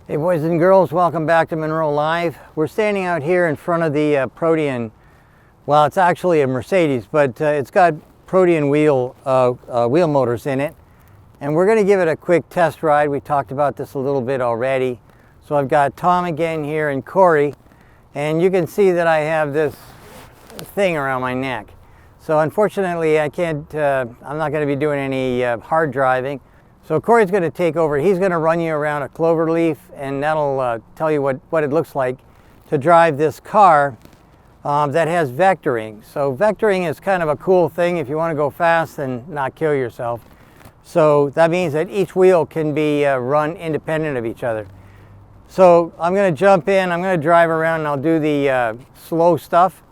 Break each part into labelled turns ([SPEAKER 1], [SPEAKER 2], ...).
[SPEAKER 1] Hey boys and girls, welcome back to Munro Live. We're standing out here in front of the Protean, well, it's actually a Mercedes, but it's got Protean wheel motors in it. And we're going to give it a quick test ride. We talked about this a little bit already. So I've got Tom again here and Cory, and you can see that I have this thing around my neck. So unfortunately I'm not going to be doing any hard driving. So Cory's going to take over. He's going to run you around a clover leaf, and that'll tell you what it looks like to drive this car that has vectoring. So vectoring is kind of a cool thing if you want to go fast and not kill yourself. So that means that each wheel can be run independent of each other. So I'm going to jump in, I'm going to drive around, and I'll do the slow stuff.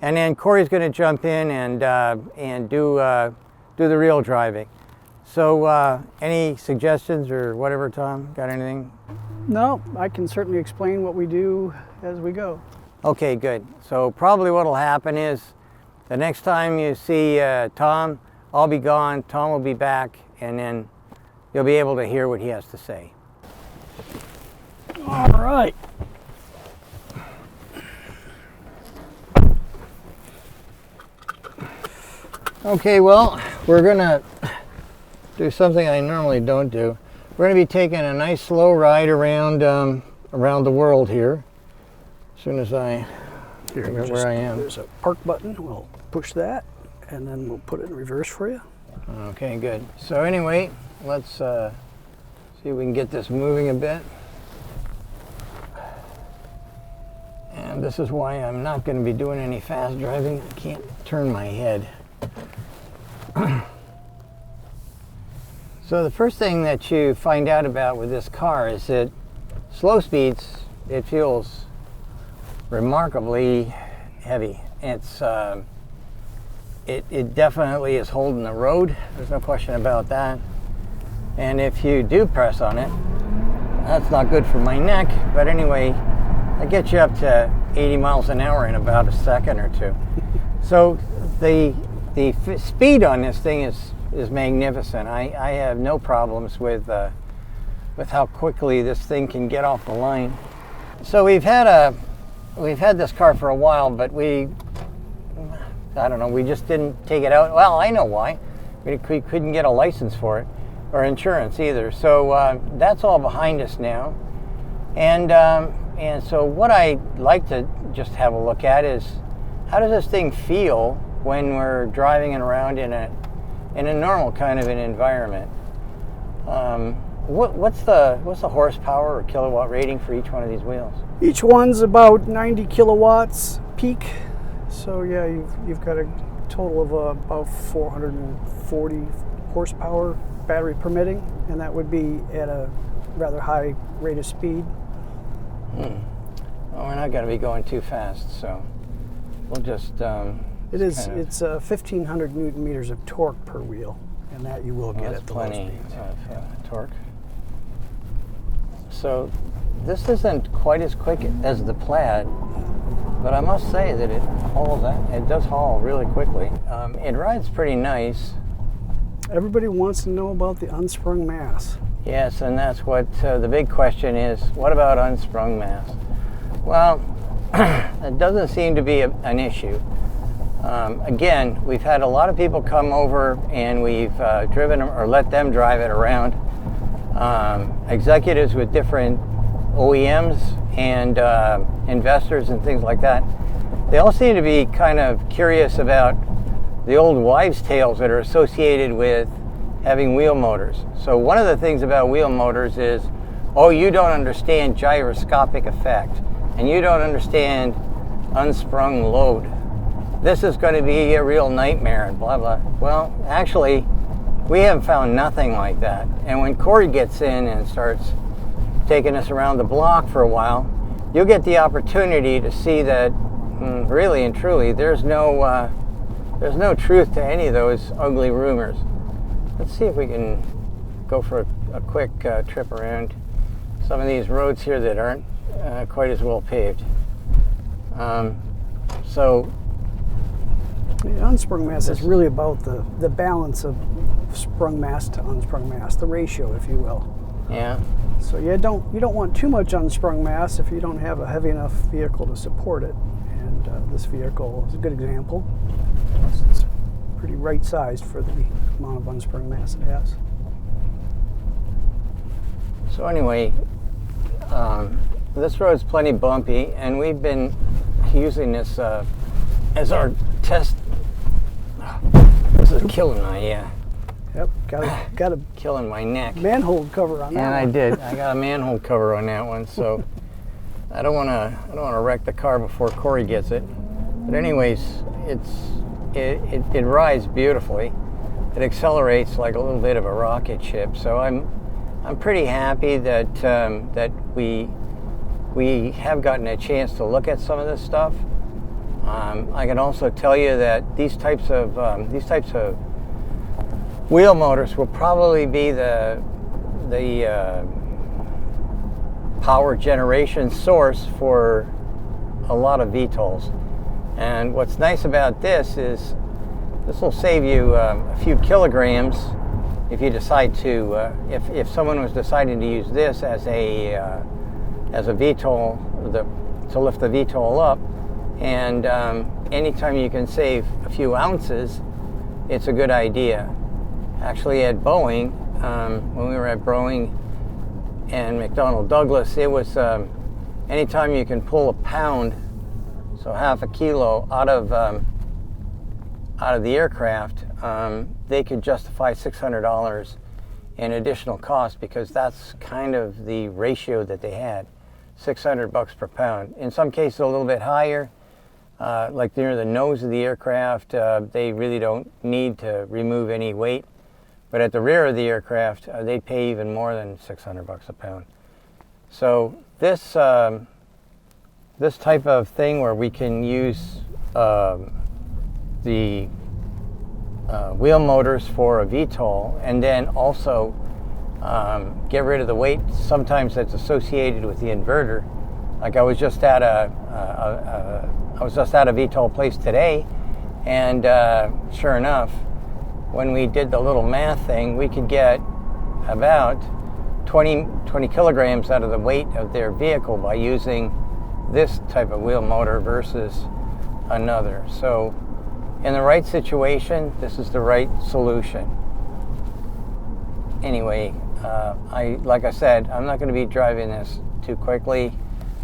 [SPEAKER 1] And then Cory's going to jump in and do the real driving. So any suggestions or whatever, Tom? Got anything?
[SPEAKER 2] No, I can certainly explain what we do as we go.
[SPEAKER 1] Okay, good. So probably what will happen is the next time you see Tom, I'll be gone, Tom will be back, and then you'll be able to hear what he has to say.
[SPEAKER 2] All right.
[SPEAKER 1] Okay, well, we're gonna do something I normally don't do. We're going to be taking a nice slow ride around around the world here. As soon as I figure out where I am.
[SPEAKER 2] There's a park button. We'll push that, and then we'll put it in reverse for you.
[SPEAKER 1] Okay, good. So anyway, let's see if we can get this moving a bit. And this is why I'm not going to be doing any fast driving. I can't turn my head. So the first thing that you find out about with this car is that slow speeds, it feels remarkably heavy. It's it definitely is holding the road. There's no question about that. And if you do press on it, that's not good for my neck. But anyway, I get you up to 80 miles an hour in about a second or two. So the speed on this thing is magnificent. I have no problems with how quickly this thing can get off the line. So we've had this car for a while, but I don't know, we just didn't take it out. Well, I know why. We couldn't get a license for it or insurance either. So that's all behind us now. And so what I'd like to just have a look at is, how does this thing feel when we're driving it around in a normal kind of an environment? What's the horsepower or kilowatt rating for each one of these wheels?
[SPEAKER 2] Each one's about 90 kilowatts peak. So yeah, you've got a total of about 440 horsepower, battery permitting, and that would be at a rather high rate of speed.
[SPEAKER 1] Well, we're not going to be going too fast, so we'll just
[SPEAKER 2] It's 1,500 newton meters of torque per wheel, and that you will get at the low speeds.
[SPEAKER 1] Of torque. So this isn't quite as quick as the Plaid, but I must say that it does haul really quickly. It rides pretty nice.
[SPEAKER 2] Everybody wants to know about the unsprung mass.
[SPEAKER 1] Yes, and that's what the big question is. What about unsprung mass? Well, it doesn't seem to be an issue. Again, we've had a lot of people come over and we've driven them or let them drive it around. Executives with different OEMs and investors and things like that. They all seem to be kind of curious about the old wives' tales that are associated with having wheel motors. So one of the things about wheel motors is, oh, you don't understand gyroscopic effect, and you don't understand unsprung load. This is going to be a real nightmare and blah, blah. Well, actually, we have found nothing like that. And when Cory gets in and starts taking us around the block for a while, you'll get the opportunity to see that really and truly there's no truth to any of those ugly rumors. Let's see if we can go for a quick trip around some of these roads here that aren't quite as well paved. So
[SPEAKER 2] the unsprung mass is really about the balance of sprung mass to unsprung mass, the ratio, if you will.
[SPEAKER 1] Yeah.
[SPEAKER 2] So you don't want too much unsprung mass if you don't have a heavy enough vehicle to support it. And this vehicle is a good example. It's pretty right-sized for the amount of unsprung mass it has.
[SPEAKER 1] So anyway, this road's plenty bumpy, and we've been using this as our test. This is killing my
[SPEAKER 2] Yep, got a
[SPEAKER 1] killing my neck.
[SPEAKER 2] manhole cover on that.
[SPEAKER 1] And
[SPEAKER 2] one.
[SPEAKER 1] I did. I got a manhole cover on that one, so I don't want to wreck the car before Cory gets it. But anyways, it rides beautifully. It accelerates like a little bit of a rocket ship. So I'm pretty happy that that we have gotten a chance to look at some of this stuff. I can also tell you that these types of wheel motors will probably be the power generation source for a lot of VTOLs. And what's nice about this is this will save you a few kilograms if you decide to, if someone was deciding to use this as a VTOL, to lift the VTOL up, and anytime you can save a few ounces, it's a good idea. Actually, at Boeing, when we were at Boeing and McDonnell Douglas, it was anytime you can pull a pound, so half a kilo, out of the aircraft, they could justify $600 in additional cost, because that's kind of the ratio that they had, $600 per pound. In some cases, a little bit higher. Like near the nose of the aircraft, they really don't need to remove any weight. But at the rear of the aircraft, they pay even more than $600 a pound. So this this type of thing where we can use the wheel motors for a VTOL, and then also get rid of the weight sometimes that's associated with the inverter. Like I was just at a VTOL place today, and sure enough, when we did the little math thing, we could get about 20 kilograms out of the weight of their vehicle by using this type of wheel motor versus another. So in the right situation, this is the right solution. Anyway, like I said, I'm not going to be driving this too quickly.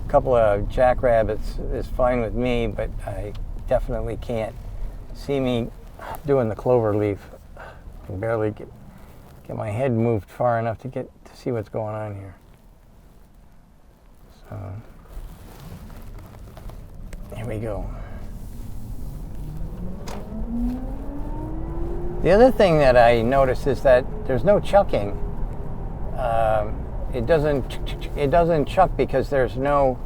[SPEAKER 1] A couple of jackrabbits is fine with me, but I definitely can't see me doing the clover leaf. I can barely get my head moved far enough to see what's going on here. So here we go. The other thing that I noticed is that there's no chucking. It doesn't chuck because there's no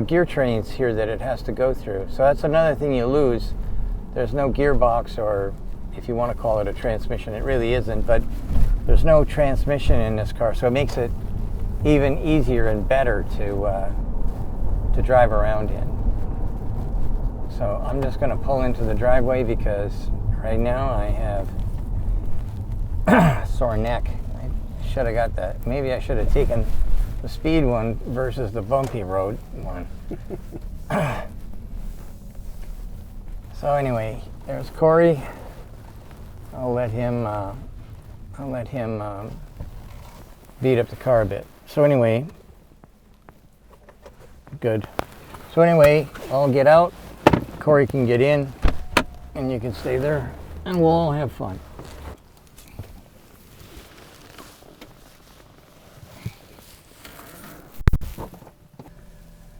[SPEAKER 1] gear trains here that it has to go through. So that's another thing you lose. There's no gearbox, or if you want to call it a transmission, it really isn't, but there's no transmission in this car, so it makes it even easier and better to drive around in. So I'm just going to pull into the driveway because right now I have sore neck. I should have got that. Maybe I should have taken the speed one versus the bumpy road one. So anyway, there's Cory. I'll let him beat up the car a bit. So anyway, good. So anyway, I'll get out. Cory can get in, and you can stay there, and we'll all have fun.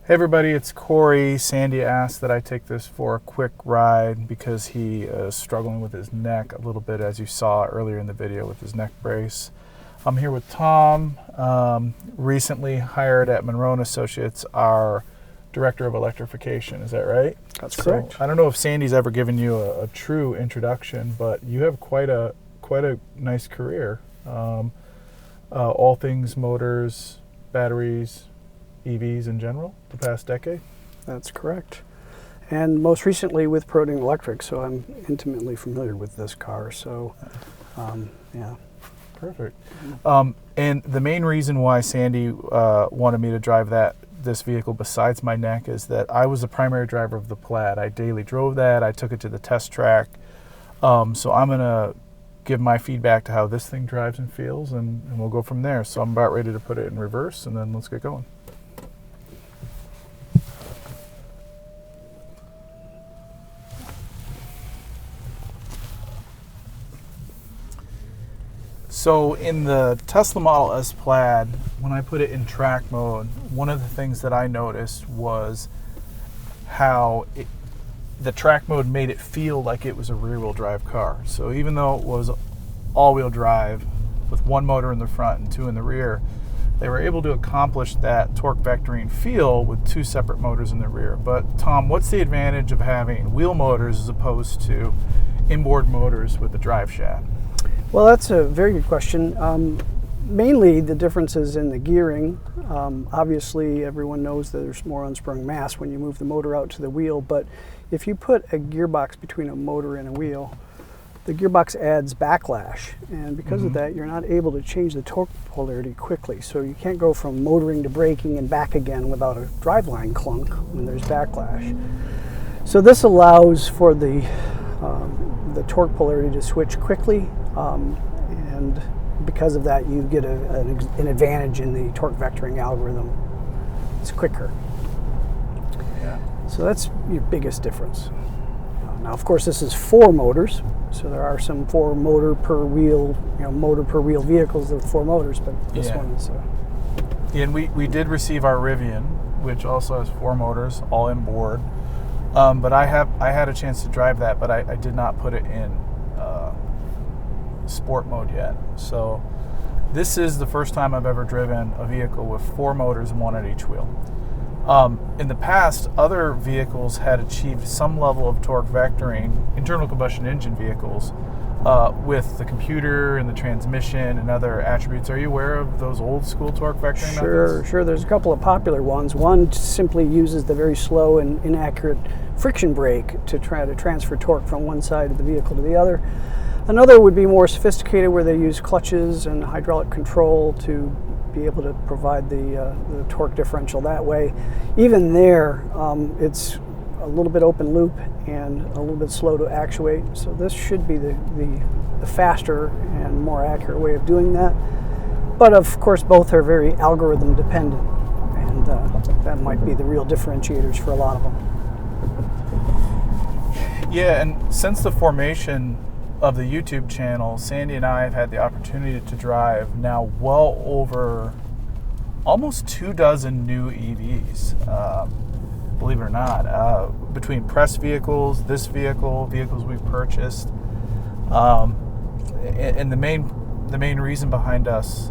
[SPEAKER 3] Hey everybody, it's Cory. Sandy asked that I take this for a quick ride because he is struggling with his neck a little bit, as you saw earlier in the video with his neck brace. I'm here with Tom, recently hired at Munro and Associates, our Director of Electrification. Is that right?
[SPEAKER 2] That's correct.
[SPEAKER 3] I don't know if Sandy's ever given you a true introduction, but you have quite a nice career. All things motors, batteries, EVs in general, the past decade?
[SPEAKER 2] That's correct. And most recently with Protean Electric, so I'm intimately familiar with this car. So, yeah.
[SPEAKER 3] Perfect. And the main reason why Sandy wanted me to drive this vehicle besides my neck is that I was the primary driver of the Plaid. I daily drove that. I took it to the test track. So I'm going to give my feedback to how this thing drives and feels, and we'll go from there. So I'm about ready to put it in reverse, and then let's get going. So in the Tesla Model S Plaid, when I put it in track mode, one of the things that I noticed was how the track mode made it feel like it was a rear-wheel drive car. So even though it was all-wheel drive with one motor in the front and two in the rear, they were able to accomplish that torque vectoring feel with two separate motors in the rear. But Tom, what's the advantage of having wheel motors as opposed to inboard motors with the drive shaft?
[SPEAKER 2] Well, that's a very good question. Mainly the differences in the gearing. Obviously, everyone knows that there's more unsprung mass when you move the motor out to the wheel, but if you put a gearbox between a motor and a wheel, the gearbox adds backlash, and because of that, you're not able to change the torque polarity quickly. So you can't go from motoring to braking and back again without a driveline clunk when there's backlash. So this allows for the torque polarity to switch quickly, and because of that, you get an advantage in the torque vectoring algorithm. It's quicker.
[SPEAKER 3] Yeah.
[SPEAKER 2] So that's your biggest difference. Now, of course, this is 4 motors, so there are some 4 motor per wheel vehicles with 4 motors, but this one is.
[SPEAKER 3] And we did receive our Rivian, which also has 4 motors, all inboard. But I had a chance to drive that, but I did not put it in sport mode yet. So this is the first time I've ever driven a vehicle with 4 motors and 1 at each wheel. In the past, other vehicles had achieved some level of torque vectoring, internal combustion engine vehicles, with the computer and the transmission and other attributes. Are you aware of those old school torque vectoring methods?
[SPEAKER 2] Sure. There's a couple of popular ones. One simply uses the very slow and inaccurate friction brake to try to transfer torque from one side of the vehicle to the other. Another would be more sophisticated, where they use clutches and hydraulic control to be able to provide the torque differential that way. Even there, it's a little bit open loop and a little bit slow to actuate. So this should be the faster and more accurate way of doing that. But of course, both are very algorithm dependent, and that might be the real differentiators for a lot of them.
[SPEAKER 3] Yeah, and since the formation of the YouTube channel, Sandy and I have had the opportunity to drive now well over almost 24 new EVs, believe it or not, between press vehicles, this vehicle, vehicles we've purchased. And the main reason behind us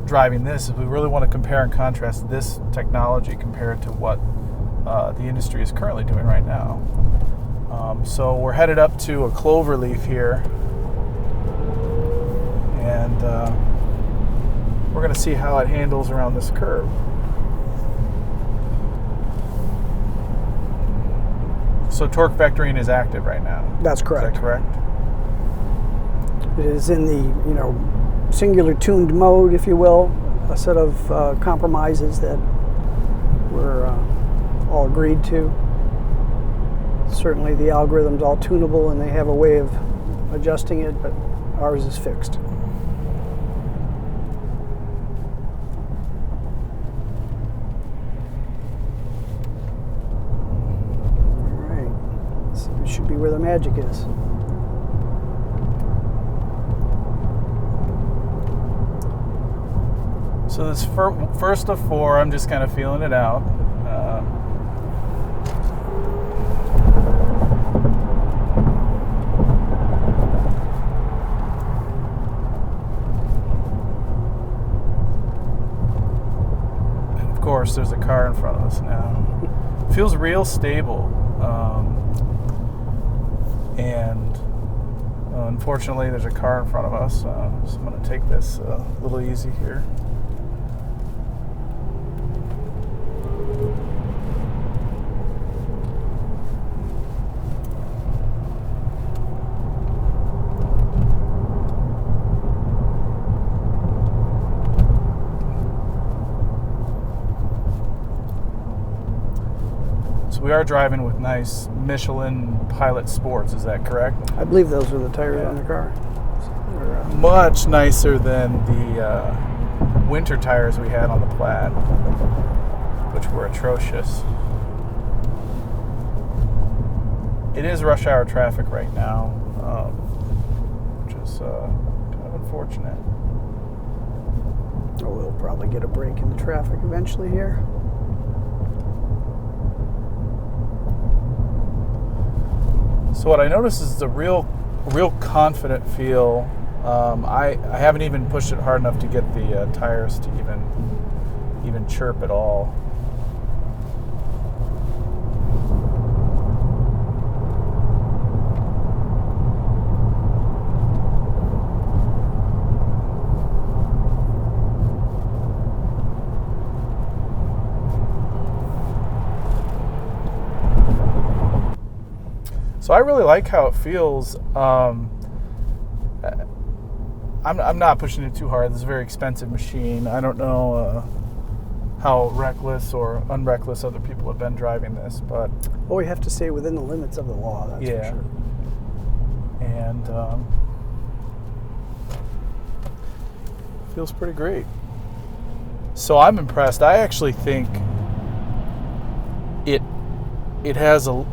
[SPEAKER 3] driving this is we really want to compare and contrast this technology compared to what the industry is currently doing right now. So we're headed up to a cloverleaf here, and we're going to see how it handles around this curve. So torque vectoring is active right now.
[SPEAKER 2] That's correct.
[SPEAKER 3] Is that correct?
[SPEAKER 2] It is in the singular tuned mode, if you will, a set of compromises that were all agreed to. Certainly the algorithm's all tunable and they have a way of adjusting it, but ours is fixed. All right, so it should be where the magic is.
[SPEAKER 3] So this first of 4, I'm just kind of feeling it out. Of course, there's a car in front of us now. Feels real stable, and unfortunately, there's a car in front of us. So I'm going to take this a little easy here. we are driving with nice Michelin Pilot Sports, is that correct?
[SPEAKER 2] I believe those are the tires on the car. So they're,
[SPEAKER 3] Much nicer than the winter tires we had on the Plaid, which were atrocious. It is rush hour traffic right now, which is kind of unfortunate.
[SPEAKER 2] oh, we'll probably get a break in the traffic eventually here.
[SPEAKER 3] So what I noticed is a real confident feel. I haven't even pushed it hard enough to get the tires to even chirp at all. So I really like how it feels. I'm not pushing it too hard. This is a very expensive machine. I don't know how reckless or unreckless other people have been driving this, but
[SPEAKER 2] Well, we have to stay within the limits of the law, that's
[SPEAKER 3] yeah.
[SPEAKER 2] for sure.
[SPEAKER 3] And feels pretty great. So I'm impressed. I actually think it has a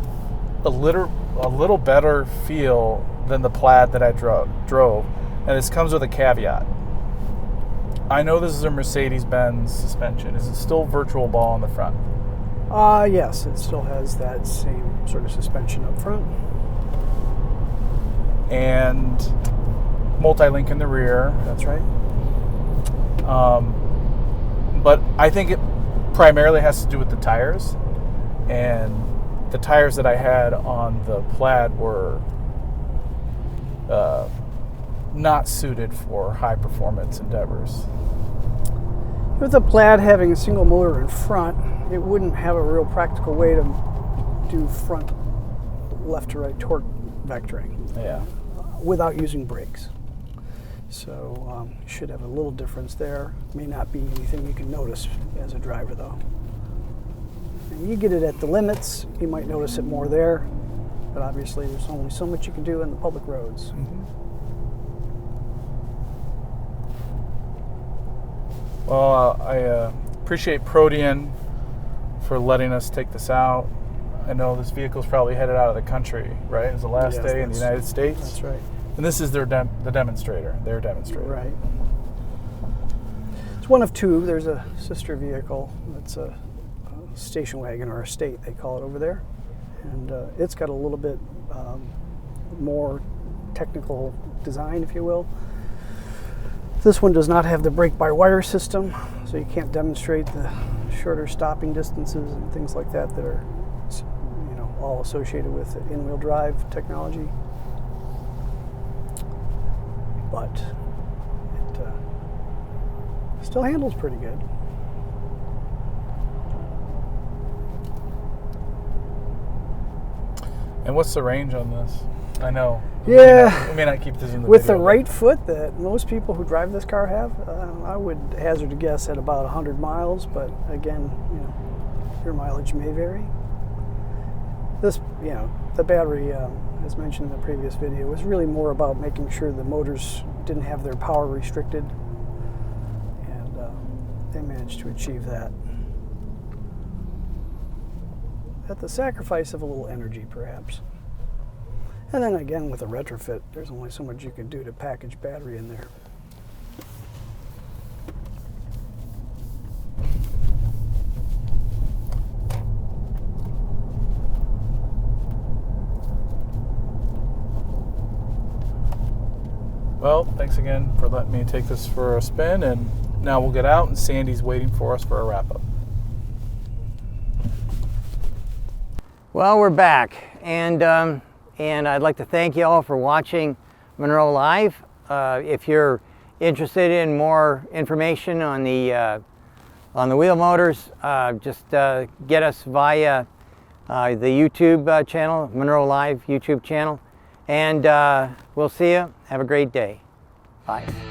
[SPEAKER 3] little better feel than the Plaid that I drove. And this comes with a caveat. I know this is a Mercedes-Benz suspension. Is it still virtual ball on the front?
[SPEAKER 2] Yes, it still has that same sort of suspension up front.
[SPEAKER 3] And multi-link in the rear.
[SPEAKER 2] That's right.
[SPEAKER 3] But I think it primarily has to do with the tires. And the tires that I had on the Plaid were not suited for high performance endeavors.
[SPEAKER 2] With the Plaid having a single motor in front, it wouldn't have a real practical way to do front left to right torque vectoring
[SPEAKER 3] Yeah.
[SPEAKER 2] without using brakes. So you should have a little difference there. May not be anything you can notice as a driver though. And you get it at the limits, you might notice it more there, but obviously there's only so much you can do in the public roads.
[SPEAKER 3] Mm-hmm. Well, I appreciate Protean for letting us take this out. I know this vehicle's probably headed out of the country, right? It's the last
[SPEAKER 2] Yes,
[SPEAKER 3] day in the United States.
[SPEAKER 2] That's right.
[SPEAKER 3] And this is their demonstrator, their demonstrator.
[SPEAKER 2] Right. It's one of two. There's a sister vehicle that's a station wagon or estate, they call it over there. And it's got a little bit more technical design, if you will. This one does not have the brake-by-wire system, so you can't demonstrate the shorter stopping distances and things like that that are, you know, all associated with in-wheel drive technology. But it still handles pretty good.
[SPEAKER 3] And what's the range on this? I know.
[SPEAKER 2] Yeah.
[SPEAKER 3] We may not keep this in the
[SPEAKER 2] With
[SPEAKER 3] video,
[SPEAKER 2] the right foot that most people who drive this car have, I would hazard a guess at about 100 miles, but again, you know, your mileage may vary. This, you know, the battery, as mentioned in the previous video, was really more about making sure the motors didn't have their power restricted, and they managed to achieve that. At the sacrifice of a little energy, perhaps. And then again, with a retrofit, there's only so much you can do to package battery in there.
[SPEAKER 3] Well, thanks again for letting me take this for a spin, and now we'll get out, and Sandy's waiting for us for a wrap-up.
[SPEAKER 1] Well, we're back, and I'd like to thank you all for watching Munro Live. If you're interested in more information on the wheel motors, just get us via the YouTube channel, Munro Live YouTube channel, and we'll see you. Have a great day. Bye.